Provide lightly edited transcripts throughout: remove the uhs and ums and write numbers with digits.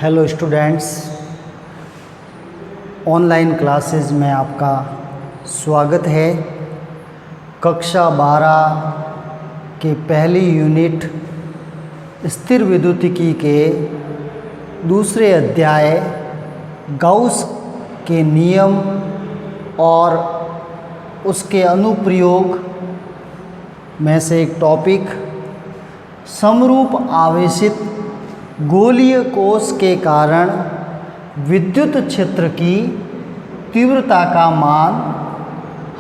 Hello students, online classes में आपका स्वागत है। कक्षा 12 के पहली यूनिट स्थिर विद्युतिकी के दूसरे अध्याय गाउस के नियम और उसके अनुप्रयोग में से एक टॉपिक समरूप आवेशित गोलीय कोश के कारण विद्युत क्षेत्र की तीव्रता का मान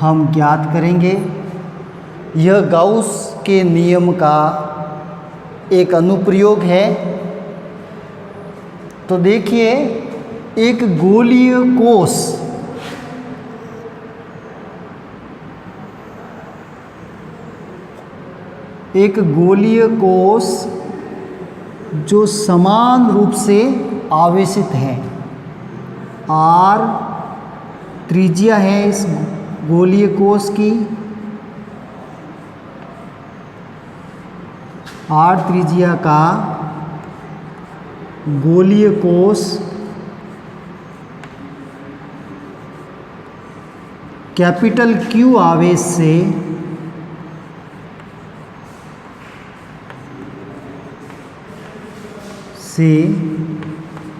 हम ज्ञात करेंगे। यह गाउस के नियम का एक अनुप्रयोग है। तो देखिए, एक गोलीय कोश जो समान रूप से आवेशित है, R त्रिज्या है इस गोलीय कोश की, R त्रिज्या का गोलीय कोश कैपिटल Q आवेश से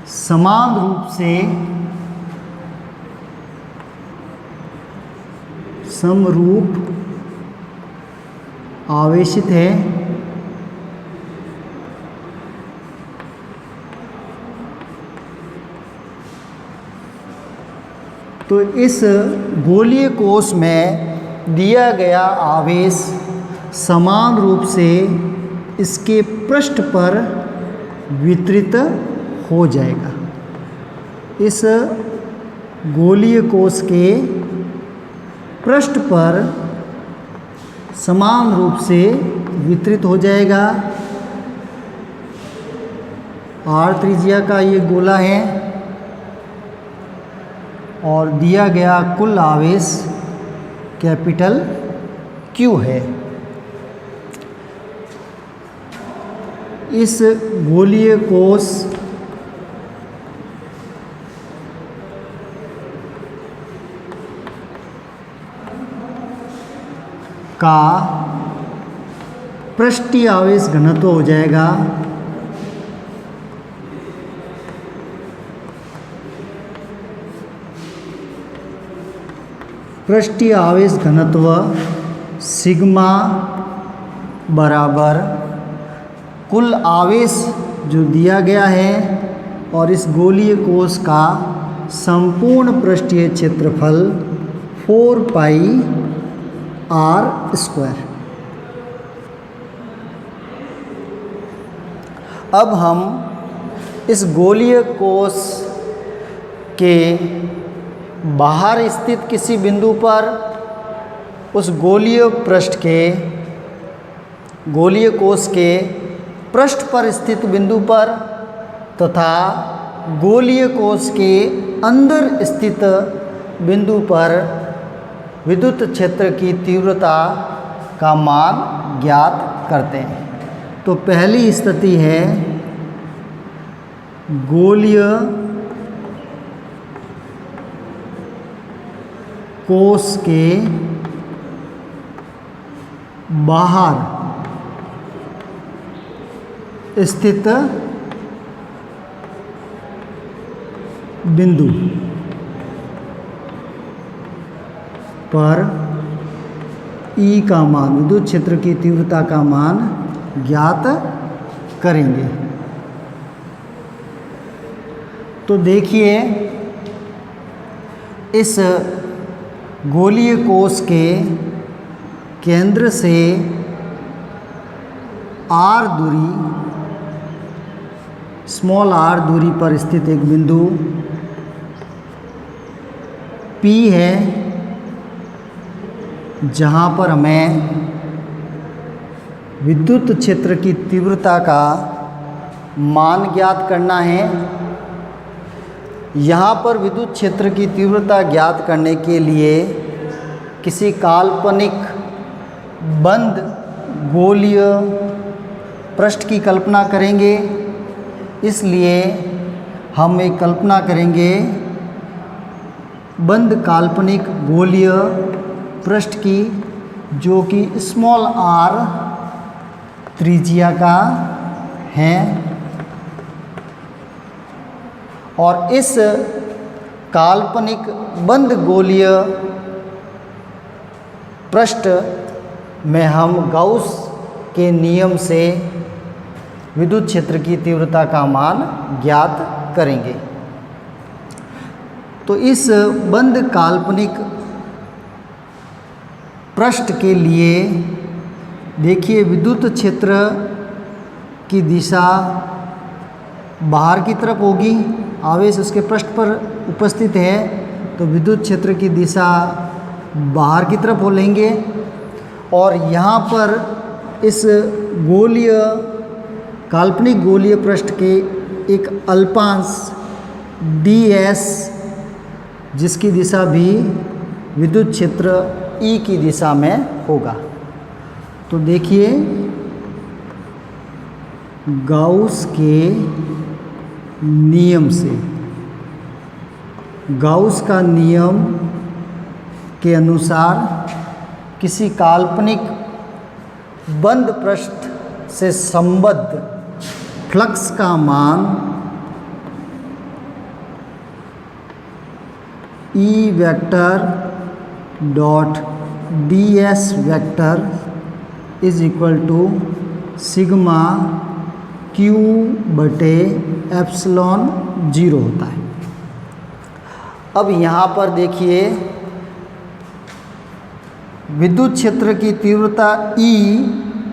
समान रूप से समरूप आवेशित है। तो इस गोलीय कोश में दिया गया आवेश समान रूप से इसके पृष्ठ पर वितरित हो जाएगा। इस गोलीय कोश के पृष्ठ पर समान रूप से वितरित हो जाएगा। R त्रिज्या का ये गोला है और दिया गया कुल आवेश कैपिटल Q है। इस गोलीय कोश का पृष्ठीय आवेश घनत्व हो जाएगा पृष्ठीय आवेश घनत्व सिग्मा बराबर कुल आवेश जो दिया गया है और इस गोलीय कोश का संपूर्ण पृष्ठीय क्षेत्रफल 4 पाई R स्क्वायर। अब हम इस गोलीय कोश के बाहर स्थित किसी बिंदु पर उस गोलीय कोश के पृष्ठ पर स्थित बिंदु पर तथा गोलीय कोश के अंदर स्थित बिंदु पर विद्युत क्षेत्र की तीव्रता का मान ज्ञात करते हैं। तो पहली स्थिति है गोलीय कोश के बाहर स्थित बिंदु पर E का मान, विद्युत क्षेत्र की तीव्रता का मान ज्ञात करेंगे। तो देखिए, इस गोलीय कोश के केंद्र से R दूरी, स्मॉल r दूरी पर स्थित एक बिंदु P है, जहाँ पर हमें विद्युत क्षेत्र की तीव्रता का मान ज्ञात करना है। यहाँ पर विद्युत क्षेत्र की तीव्रता ज्ञात करने के लिए किसी काल्पनिक बंद गोलीय पृष्ठ की कल्पना करेंगे। इसलिए हम एक कल्पना करेंगे बंद काल्पनिक गोलीय पृष्ठ की, जो कि स्मॉल r त्रिज्या का है, और इस काल्पनिक बंद गोलीय पृष्ठ में हम गाउस के नियम से विद्युत क्षेत्र की तीव्रता का मान ज्ञात करेंगे। तो इस बंद काल्पनिक पृष्ठ के लिए देखिए, विद्युत क्षेत्र की दिशा बाहर की तरफ होगी, आवेश उसके पृष्ठ पर उपस्थित है, तो विद्युत क्षेत्र की दिशा बाहर की तरफ हो लेंगे। और यहाँ पर इस गोलीय काल्पनिक गोलीय पृष्ठ के एक अल्पांश ds, जिसकी दिशा भी विद्युत क्षेत्र E की दिशा में होगा। तो देखिए, गाउस के नियम से, गाउस का नियम के अनुसार किसी काल्पनिक बंद पृष्ठ से संबद्ध फ्लक्स का मान E vector dot ds vector is equal to sigma q बटे एप्सिलॉन 0 होता है। अब यहाँ पर देखिए, विद्युत क्षेत्र की तीव्रता E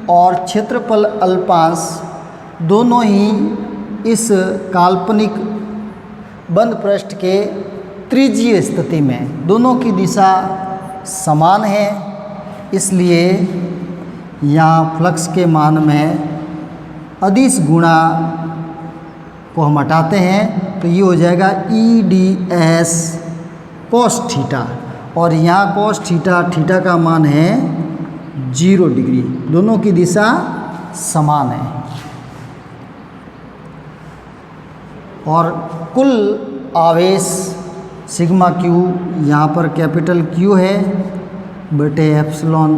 और क्षेत्रफल अल्पांश दोनों ही इस काल्पनिक बंद पृष्ठ के त्रिज्यीय स्थिति में दोनों की दिशा समान है, इसलिए यहाँ फ्लक्स के मान में अदिश गुणा को हम हटाते हैं, तो ये हो जाएगा EdS cos थीटा, और यहाँ cos थीटा, थीटा का मान है 0 डिग्री, दोनों की दिशा समान है। और कुल आवेश सिग्मा Q यहाँ पर कैपिटल Q है बटे एप्सिलॉन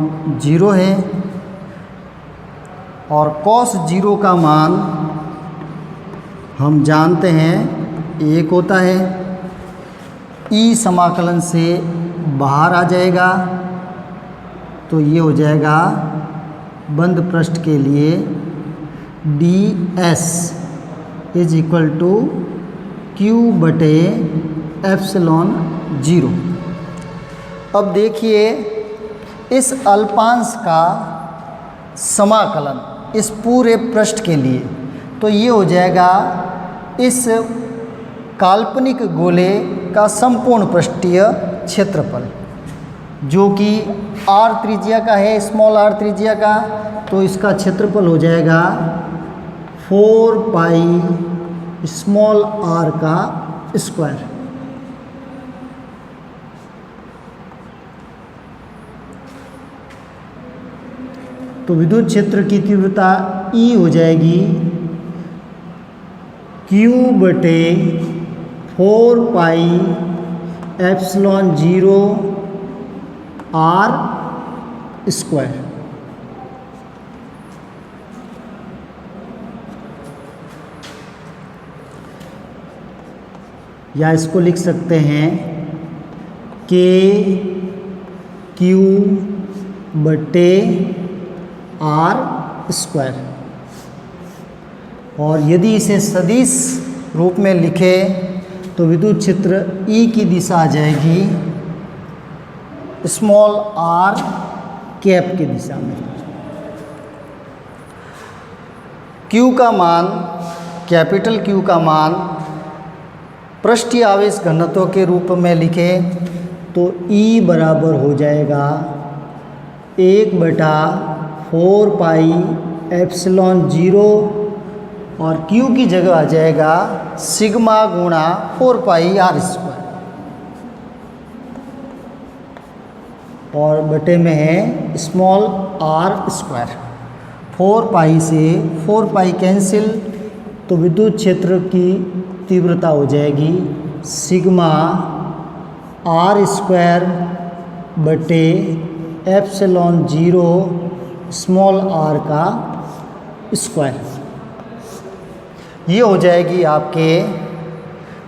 0 है, और cos 0 का मान हम जानते हैं 1 होता है। E समाकलन से बाहर आ जाएगा, तो ये हो जाएगा बंद पृष्ठ के लिए ds is equal to Q बटे एप्सिलॉन 0। अब देखिए, इस अल्पांश का समाकलन इस पूरे पृष्ठ के लिए, तो ये हो जाएगा इस काल्पनिक गोले का संपूर्ण पृष्ठीय क्षेत्रफल, जो कि r त्रिज्या का है, स्मॉल r त्रिज्या का, तो इसका क्षेत्रफल हो जाएगा 4 पाई स्मॉल r का स्क्वायर। तो विद्युत क्षेत्र की तीव्रता E हो जाएगी Q बटे 4 पाई एप्सिलॉन 0 r स्क्वायर। या इसको लिख सकते हैं K Q बटे r स्क्वायर। और यदि इसे सदिश रूप में लिखे तो विद्युत क्षेत्र E की दिशा आ जाएगी स्मॉल r कैप की दिशा में। Q का मान, कैपिटल Q का मान पृष्ठीय आवेश घनत्व के रूप में लिखे तो E बराबर हो जाएगा 1/4 पाई एप्सिलॉन 0, और Q की जगह आ जाएगा सिग्मा गुणा 4 पाई r स्क्वायर, और बटे में है स्मॉल r स्क्वायर। 4 पाई से 4 पाई कैंसिल, तो विद्युत क्षेत्र की तीव्रता हो जाएगी सिग्मा आर स्क्वायर बटे एप्सिलॉन जीरो स्मॉल आर का स्क्वायर। ये हो जाएगी आपके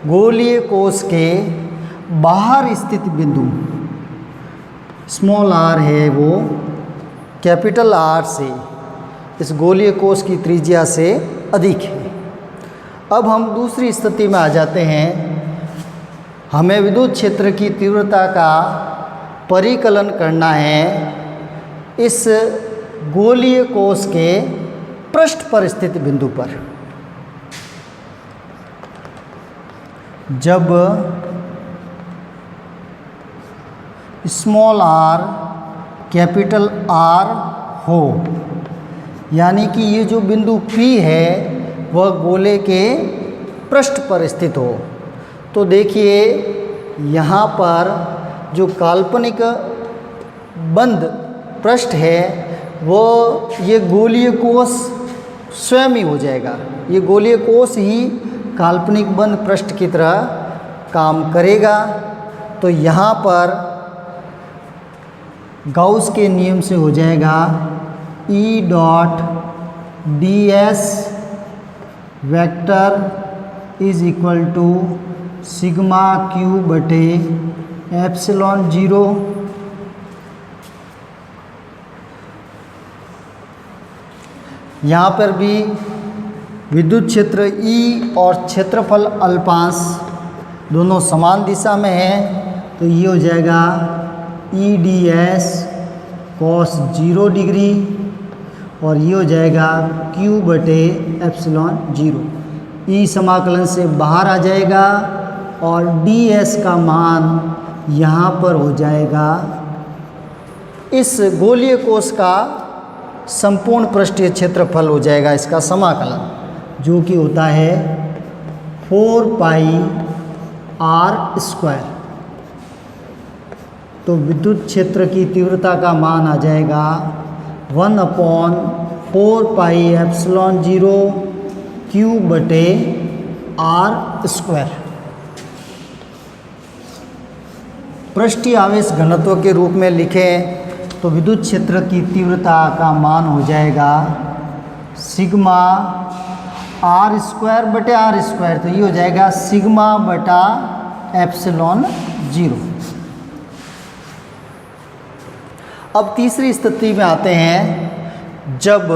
गोलीय कोश के बाहर स्थित बिंदु। स्मॉल आर है वो कैपिटल आर से इस गोलीय कोश की त्रिज्या से अधिक है। अब हम दूसरी स्थिति में आ जाते हैं। हमें विद्युत क्षेत्र की तीव्रता का परिकलन करना है इस गोलीय कोश के पृष्ठ पर स्थित बिंदु पर। जब स्मॉल आर कैपिटल आर हो, यानी कि ये जो बिंदु P है वह गोले के पृष्ठ पर स्थित हो, तो देखिए यहाँ पर जो काल्पनिक बंद पृष्ठ है वो ये गोलीय कोश स्वयं ही हो जाएगा। ये गोलीय कोश ही काल्पनिक बंद पृष्ठ की तरह काम करेगा। तो यहाँ पर गाउस के नियम से हो जाएगा E dot D S vector is equal to sigma Q बटे एप्सिलॉन जीरो। यहाँ पर भी विद्युत क्षेत्र E और क्षेत्रफल अल्पांश दोनों समान दिशा में है, तो ये हो जाएगा E D S cos 0 degree और ये हो जाएगा Q बटे एप्सिलॉन जीरो। ई समाकलन से बाहर आ जाएगा और डी एस का मान यहाँ पर हो जाएगा इस गोलीय कोश का संपूर्ण पृष्ठीय क्षेत्रफल हो जाएगा इसका समाकलन, जो कि होता है 4 पाई आर स्क्वायर। तो विद्युत क्षेत्र की तीव्रता का मान आ जाएगा 1/4 पाई एप्सिलॉन जीरो Q बटे आर स्क्वायर। पृष्ठीय आवेश घनत्व के रूप में लिखें तो विद्युत क्षेत्र की तीव्रता का मान हो जाएगा सिग्मा आर स्क्वायर बटे आर स्क्वायर। तो ये हो जाएगा सिग्मा बटा एप्सिलॉन जीरो। अब तीसरी स्थिति में आते हैं, जब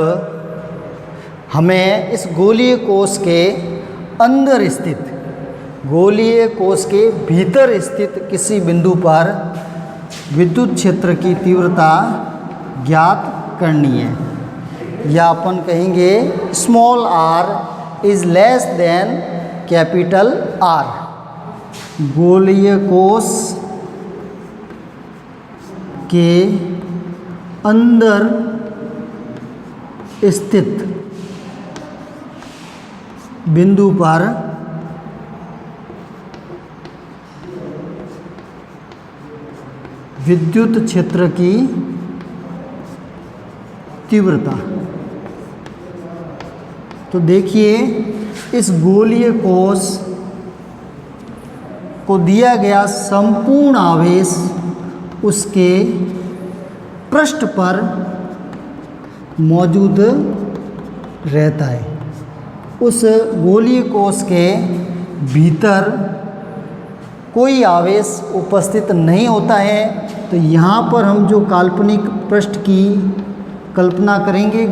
हमें इस गोलीय कोश के अंदर स्थित, गोलीय कोश के भीतर स्थित किसी बिंदु पर विद्युत क्षेत्र की तीव्रता ज्ञात करनी है, या अपन कहेंगे small R is less than capital R. गोलीय कोश के अंदर स्थित बिंदु पर विद्युत क्षेत्र की तीव्रता। तो देखिए इस गोलीय कोश को दिया गया संपूर्ण आवेश उसके पृष्ठ पर मौजूद रहता है। उस गोलीय कोश के भीतर कोई आवेश उपस्थित नहीं होता है। तो यहाँ पर हम जो काल्पनिक पृष्ठ की कल्पना करेंगे,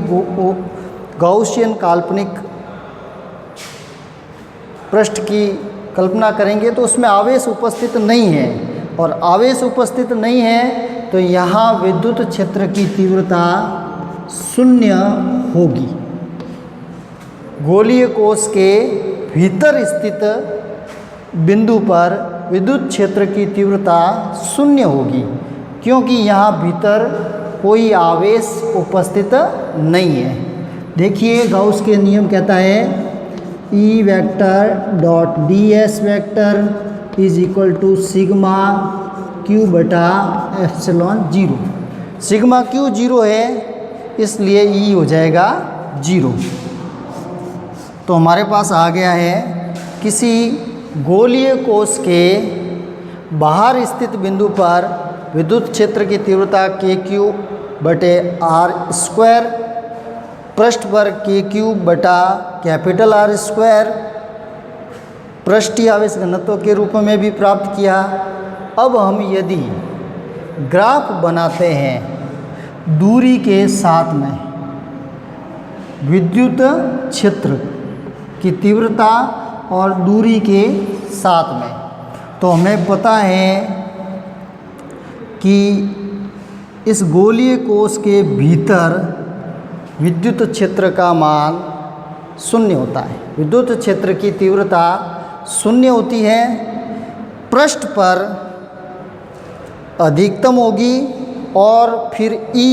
गॉसियन काल्पनिक पृष्ठ की कल्पना करेंगे, तो उसमें आवेश उपस्थित नहीं है। और आवेश उपस्थित नहीं है तो यहाँ विद्युत क्षेत्र की तीव्रता शून्य होगी। गोलीय कोश के भीतर स्थित बिंदु पर विद्युत क्षेत्र की तीव्रता शून्य होगी, क्योंकि यहाँ भीतर कोई आवेश उपस्थित नहीं है। देखिए गाउस के नियम कहता है E vector dot D S vector is equal to sigma Q बटा epsilon zero. Sigma Q zero है, इसलिए ई हो जाएगा जीरो। तो हमारे पास आ गया है किसी गोलीय कोश के बाहर स्थित बिंदु पर विद्युत क्षेत्र की तीव्रता Q/R², पृष्ठ पर KQ/R², पृष्ठीय आवेश घनत्व के रूप में भी प्राप्त किया। अब हम यदि ग्राफ बनाते हैं दूरी के साथ में विद्युत क्षेत्र की तीव्रता और दूरी के साथ में, तो हमें पता है कि इस गोलीय कोश के भीतर विद्युत क्षेत्र का मान 0 होता है। विद्युत क्षेत्र की तीव्रता 0 होती है, पृष्ठ पर अधिकतम होगी और फिर E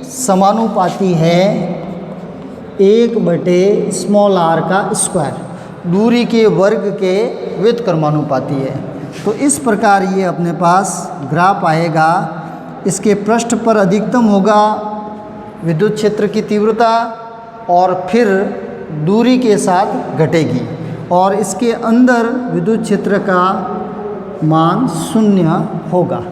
समानुपाती है 1/r², दूरी के वर्ग के व्युत्क्रमानुपाती है। तो इस प्रकार ये अपने पास ग्राफ आएगा। इसके पृष्ठ पर अधिकतम होगा विद्युत क्षेत्र की तीव्रता और फिर दूरी के साथ घटेगी, और इसके अंदर विद्युत क्षेत्र का मान 0 होगा।